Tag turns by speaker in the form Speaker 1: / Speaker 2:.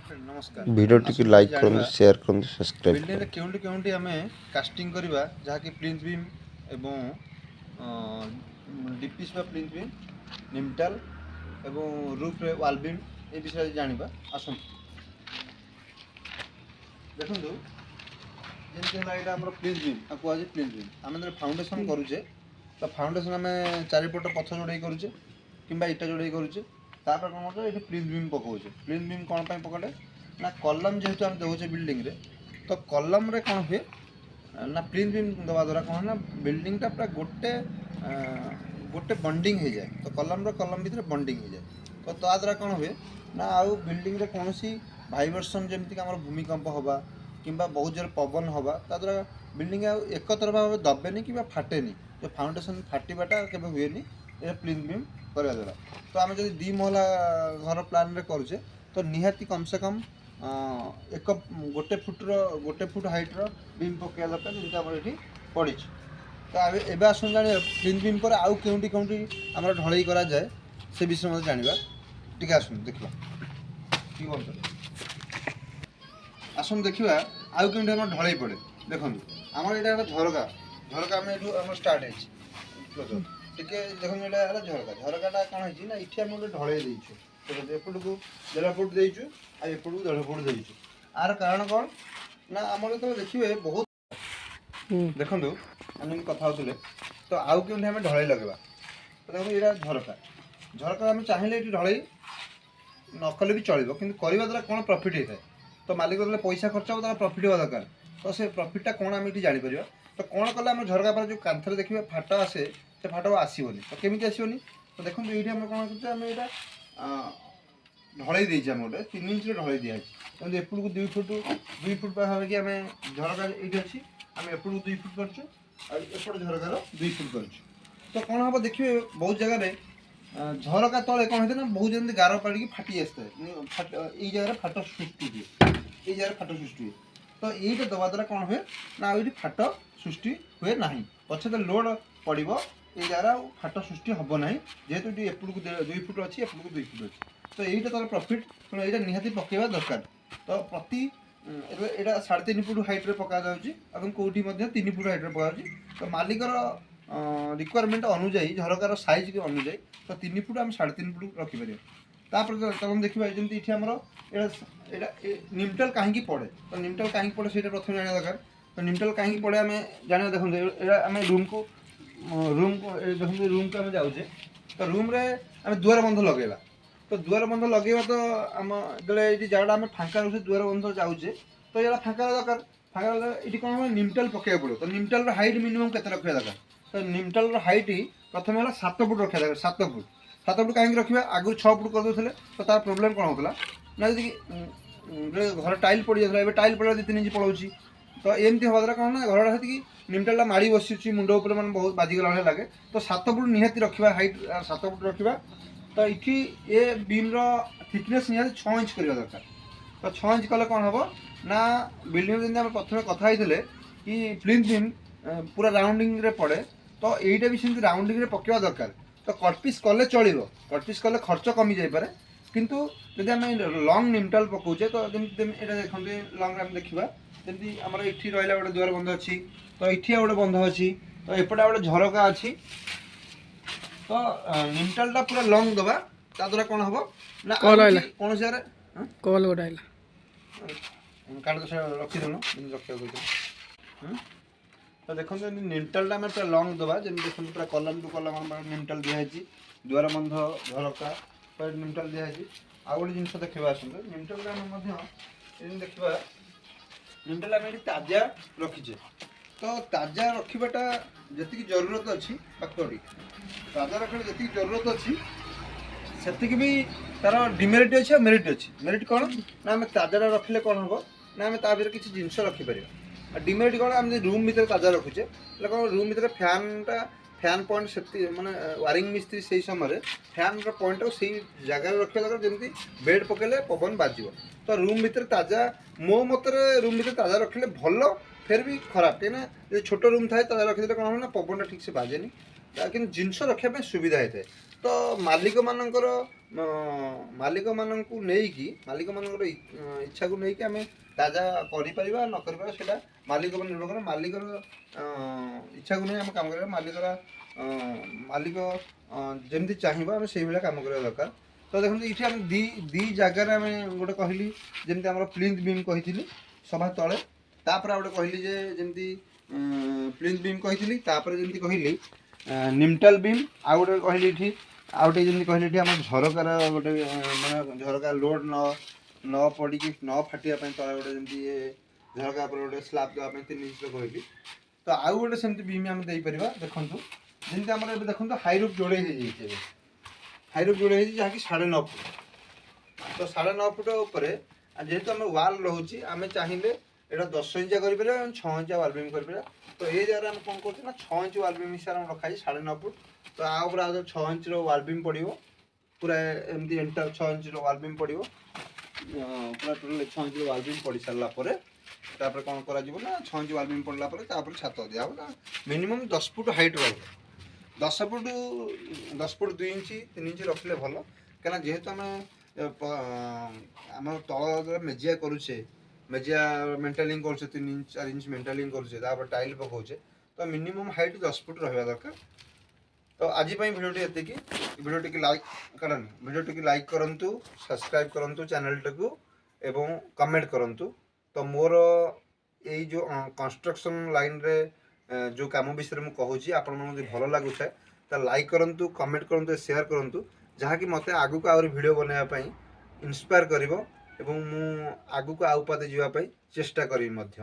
Speaker 1: नमस्कार
Speaker 2: video T like करते share करते सब्सक्राइब
Speaker 1: बिल्डिंग रे केउंटी केउंटी आमे कास्टिंग करबा जहाँकि प्लिंथ बीम एवं डीपीस बा प्लिंथ बीम निमटाल एवं रूफ रे वाल बीम ए विषय जानिबा आसुन देखंतु जेंते हला एटा हमर प्लिंथ बीम आकु आज प्लिंथ बीम आमे जरे फाउंडेशन करूचे तो फाउंडेशन आमे चारिपट पथ जोड़ाई करूचे किंबा इटा जोड़ाई करूचे तापर कोन होता एठी प्लिंथ बीम पकाउचे प्लिंथ बीम कोन पय पकाले ना कलम जेहेतु आम देचे बिल्डिंग रे तो कलम रे कौन हुए ना प्लिंथ बीम दवा द्वारा कौन ना बिल्डिंगटा पूरा गोटे गोटे बंडिंग हो जाए तो कलम भितर बंडिंग हो जाए तो ता द्वारा कौन हुए ना आउ बिल्डिंग रे कौन सी भाइब्रेशन जमीक आम भूमिकंप हवा किंबा बहुत जोर पवन हवा ता द्वारा बिल्डिंग एक तरफा भाव दबेनि कि फाटेनि जो फाउंडेशन फाटिबाटा केबे हुएनि ए प्लिंथ बीम करवा द्वारा तो आम जो दी महला घर प्लान रे करूचे तो निहाती कम से कम एक गोटे फुट हाइट्र बीम पकड़ा दरकार जमी आम ये पड़ी तो एवं आस जाना प्लिंथ बीम पर आउ केउंटी केउंटी आम ढलई करा जाए से विषय मत जाना टी आसन देखा आसन देखा आउ केउंटी आम ढलई पड़े देखो आम यहाँ झरका झरका आम ये स्टार्ट हो टिके देखो यहाँ झरका झरकाटा कौन है ना ये आम गोटे ढलई देचु एपट को 1.5 फुट देचु आ एपट को 1.5 फुट देचु आर कारण कौन ना आम जो देखिए बहुत देखो आम कथा होते तो आउ क्यों आम ढलई लगेगा तो देखो यहाँ झरका झरका आम चाहिए ये ढलई नकले भी चलो कि करवा द्वारा कौन प्रॉफिट होता है तो मालिक जो पैसा खर्च हो प्रॉफिट होगा दरकार तो से प्रॉफिटा कौन आम ये जापर तो कौन कले आम झरका पर जो कांथरे देखिए फाट आसे से फाट आसबनी तो केमी आसबनी तो देखो ये कौन करते आम यहाँ ढलई देचे आम गोटे 3 इंच ढलई दिखाई तो एपट को 2 फुट पाखापाखि आम झरका ये अच्छी आम एपट को 2 फुट करपट झरकार 2 फुट कर तो कौन हम देखिए बहुत जगह झरका तले कौन होता है ना बहुत जमी गार पड़ी फाटी आसता है ये जगह फाट सृष्टि हुए ये जगह फाट सृष्टि हुए तो ये दवा द्वारा कौन हुए ना ये फाट सृष्टि हुए ना पछे लोड पड़ो ये जगह फाट सृष्टि हम ना जेहेतु ये एपट को 2 फुट अच्छी एपट को 2 फुट अच्छी तो यहीटा तार प्रॉफिट तेणु यहाँ निहाती पकेवा दरकार तो प्रति यहाँ 3.5 फुट हाइट्रे पका जाऊँगी कौटी 3 फुट हाइट्रे पका तो मालिकर रिक्वायरमेंट अनुजाई झरकार साइज के अनुजाई तो 3 फुट आम 3.5 फुट रखिपर तापर चलन देखा जमी ये आमर निमटाल कहीं पड़े तो निमटाल कहीं पड़े से प्रथम जाना दरकार तो निमटाल कहीं पड़े आम जाना देखते आम रूम को देखते रूम को आम जाऊे तो रूम रे आम दुआर बंध लगेगा तो दुआर बंध लगे तो आम जो ये जगह आम फाँका रोचे दुआर बंध जाऊे तो यहाँ फाँका दरकार फाँका ये कौन हम निमटाल पकड़ा पड़ो तो निमटाल हाइट मिनिमम के रखा दरकार तो निमटाल हाइट प्रथम है 7 फुट रखा दरकार 7 फुट कहीं रखा आगु 6 फुट करदे तो तार प्रोब्लेम कौन होता ना जी घर टाइल पड़ जाता है टाइल पड़ा 2-3 इंच पड़ोची तो एमती हवा द्वारा कौन ना घर कि निमटाला माड़ी बसी मुंड उपर मैंने बहुत बाजिगला भाई लगे तो 7 फुट निहाती रखा हाइट 7 फुट रखा तो ये ये बीम थिकनेस निहाती 6 इंच करवा दरकार तो 6 इंच कले कौन हम ना बिल्डिंग जमी प्रथम कथा होते कि प्लिंथ बीम पूरा राउंडिंग रे पड़े तो यहीटा भी सेमती राउंडिंग रे पकेवा दरकार तो कटपिस कले चलो कटपिस कले खर्च कमी जापे किंतु जब आम लंग निमटाल पकाचे तो जमी यहाँ देखते लंग आम देखा जमी आम ये रहा गोटे दुआर बंध अच्छी तो ये गोटे बंध अच्छी तो एपटे गोटे झरका अच्छी तो निमटालटा पूरा लंग दबा ता द्वारा कौन हम ना कौन से
Speaker 3: कल गोटे
Speaker 1: काट रखीदेन रखा तो देखो निमटालटा आम पूरा लंग दबा जमी देखते पूरा कलम टू कलम निमटाल दिखाई दुआर बंध झरका निमटाल दिखाई आउ गोटे जिन देखा आसते निमटाल आम देखा निमटाल आम ये ताजा रखीचे तो ताजा रखाटा जी जरूरत अच्छी पाखड़ी ताजा रखा जी जरूरत अच्छी से भी तार डिमेरिट अच्छी मेरिट अच्छी मेरिट कौन ना आम ताजा रखिले कौन हम ना आम भर किसी जिनस रखिपर डिमेरिट कौन आम रूम भर ताजा रखुचे कौन रूम भर फैन पॉइंट से माने वारिंग मिस्त्री से समय फैन पॉइंट से जगार रखा दरकार जमी बेड पकेले पवन बाज तो रूम भर ताजा मो मत रूम भर ताजा रखिले भल फिर भी खराब कहीं छोट रूम थाए ताजा रखिदे कौन हम ना पवन ठीक से बाजेनि कि जिनस रखापी सुविधा होता है ତ ମାଲିକମାନଙ୍କର ମାଲିକମାନଙ୍କୁ ନେଇକି ମାଲିକମାନଙ୍କର ଇଚ୍ଛାକୁ ନେଇକି ଆମେ ତାଜା କରିପାରିବା ନ କରିପାରିବା ସେଇଟା ମାଲିକ ଉପରେ ନିର୍ଭର କରେ। ମାଲିକର ଇଚ୍ଛାକୁ ନେଇ ଆମେ କାମ କରିବା। ମାଲିକ ଯେମିତି ଚାହିଁବ ଆମେ ସେଇଭଳିଆ କାମ କରିବା ଦରକାର। ତ ଦେଖନ୍ତୁ ଏଇଠି ଆମେ ଦି ଜାଗାରେ ଆମେ ଗୋଟେ କହିଲି ଯେମିତି ଆମର ପ୍ଲିନ୍ଥ ବିମ୍ କହିଥିଲି ସଭା ତଳେ, ତାପରେ ଆଉ ଗୋଟେ କହିଲି ଯେ ଯେମିତି ପ୍ଲିନ୍ଥ ବିମ୍ କହିଥିଲି, ତାପରେ ଯେମିତି କହିଲି ନିମଟାଲ ବିମ୍, ଆଉ ଗୋଟେ କହିଲି ଏଠି ଆଉ ଗୋଟେ ଯେମିତି କହିଲି ଏଠି ଆମର ଝରକାର ଗୋଟେ ମାନେ ଝରକା ଲୋଡ୍ ନ ପଡ଼ିକି ନ ଫାଟିବା ପାଇଁ ତଳେ ଗୋଟେ ଯେମିତି ଝରକା ଉପରେ ଗୋଟେ ସ୍ଲାବ୍ ଦେବା ପାଇଁ 3 ଇଞ୍ଚର କହିଲି। ତ ଆଉ ଗୋଟେ ସେମିତି ବିମ୍ ଆମେ ଦେଇପାରିବା। ଦେଖନ୍ତୁ ଯେମିତି ଆମର ଏବେ ଦେଖନ୍ତୁ ହାଇରୁଫ୍ ଯୋଡ଼େଇ ହେଇଯାଇଛି, ଏବେ ହାଇରୁଫ୍ ଯୋଡ଼େଇ ହେଇଛି ଯାହାକି 9.5 ଫୁଟ। ତ 9.5 ଫୁଟ ଉପରେ ଯେହେତୁ ଆମେ ୱାଲ୍ ରହୁଛି ଆମେ ଚାହିଁଲେ ଏଇଟା 10 ଇଞ୍ଚିଆ କରିପାରିବା ଏବଂ 6 ଇଞ୍ଚିଆ ୱାଲ୍ ବିମ୍ କରିପାରିବା। ତ ଏଇ ଜାଗାରେ ଆମେ କ'ଣ କରୁଛୁ ନା 6 ଇଞ୍ଚ ୱାଲ୍ ବିମ୍ ହିସାବରେ ଆମେ ରଖାଯାଇଛି 9.5 ଫୁଟ। ତ ଆ ଉପରେ ଆଉ 6 ଇଞ୍ଚର ୱାଲ୍ ବିମ୍ ପଡ଼ିବ, ପୁରା ଏମିତି ଏଣ୍ଟାର 6 ଇଞ୍ଚର ୱାଲ୍ ବିମ୍ ପଡ଼ିବ। ପୁରା ଟୋଟାଲ୍ 6 ଇଞ୍ଚର ୱାଲ୍ ବିମ୍ ପଡ଼ି ସାରିଲା ପରେ ତାପରେ କ'ଣ କରାଯିବ ନା 6 ଇଞ୍ଚ ୱାଲ୍ ବିମ୍ ପଡ଼ିଲା ପରେ ତାପରେ ଛାତ ଦିଆହେବ। ମିନିମମ୍ 10 ଫୁଟ ହାଇଟ୍ ରହିବ। 10 ଫୁଟ 2 ଇଞ୍ଚ 3 ଇଞ୍ଚ ରଖିଲେ ଭଲ, କାହିଁକିନା ଯେହେତୁ ଆମେ ଆମର ତଳ ମେଜିଆ କରୁଛେ, ମେଜିଆ ମେଣ୍ଟାଲିଂ କରୁଛେ 3 ଇଞ୍ଚ 4 ଇଞ୍ଚ ମେଣ୍ଟାଲିଂ କରୁଛେ, ତାପରେ ଟାଇଲ୍ ପକାଉଛେ, ତ ମିନିମମ୍ ହାଇଟ୍ 10 ଫୁଟ ରହିବା ଦରକାର। ତ ଆଜି ପାଇଁ ଭିଡ଼ିଓଟି ଏତିକି। ଭିଡ଼ିଓଟିକି ଲାଇକ୍ କରନ୍ତୁ, ସବସ୍କ୍ରାଇବ୍ କରନ୍ତୁ ଚ୍ୟାନେଲଟିକୁ ଏବଂ କମେଣ୍ଟ କରନ୍ତୁ। ତ ମୋର ଏଇ ଯେଉଁ କନଷ୍ଟ୍ରକ୍ସନ୍ ଲାଇନ୍ରେ ଯେଉଁ କାମ ବିଷୟରେ ମୁଁ କହୁଛି ଆପଣମାନଙ୍କୁ ଯଦି ଭଲ ଲାଗୁଥାଏ ତାହେଲେ ଲାଇକ୍ କରନ୍ତୁ, କମେଣ୍ଟ କରନ୍ତୁ, ସେୟାର କରନ୍ତୁ, ଯାହାକି ମୋତେ ଆଗକୁ ଆହୁରି ଭିଡ଼ିଓ ବନାଇବା ପାଇଁ ଇନ୍ସପାୟାର କରିବ ଏବଂ ମୁଁ ଆଗକୁ ଆଉ ପାଦେ ଯିବା ପାଇଁ ଚେଷ୍ଟା କରିବି ମଧ୍ୟ।